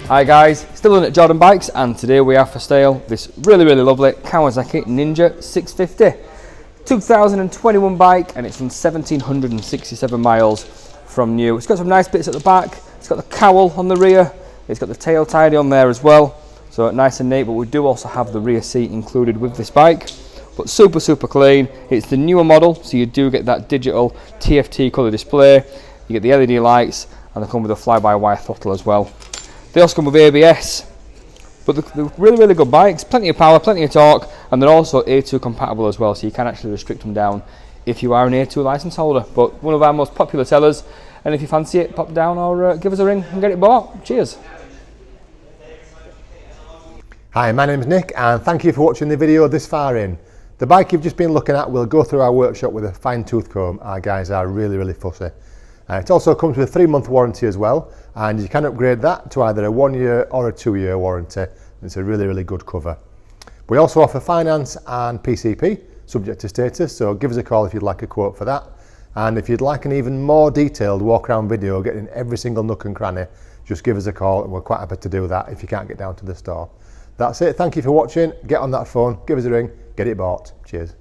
Hi guys, still in at Jordan Bikes, and today we have for sale this really lovely Kawasaki Ninja 650 2021 bike, and it's run 1767 miles from new. It's got some nice bits at the back, it's got the cowl on the rear, it's got the tail tidy on there as well, so nice and neat. But we do also have the rear seat included with this bike, but super clean. It's the newer model, so you do get that digital TFT colour display, you get the LED lights, and they come with a fly-by-wire throttle as well. They also come with ABS, but they're really good bikes, plenty of power, plenty of torque, and they're also A2 compatible as well, so you can actually restrict them down if you are an A2 license holder. But one of our most popular sellers, and if you fancy it, pop down or give us a ring and get it bought. Cheers. Hi, my name's Nick, and thank you for watching the video this far in. The bike you've just been looking at will go through our workshop with a fine-tooth comb. Our guys are really fussy. It also comes with a 3-month warranty as well, and you can upgrade that to either a 1-year or a 2-year warranty. It's a really good cover. We also offer finance and PCP, subject to status, so give us a call if you'd like a quote for that. And if you'd like an even more detailed walk around video, getting every single nook and cranny, just give us a call, and we're quite happy to do that if you can't get down to the store. That's it, thank you for watching. Get on that phone, give us a ring, get it bought. Cheers.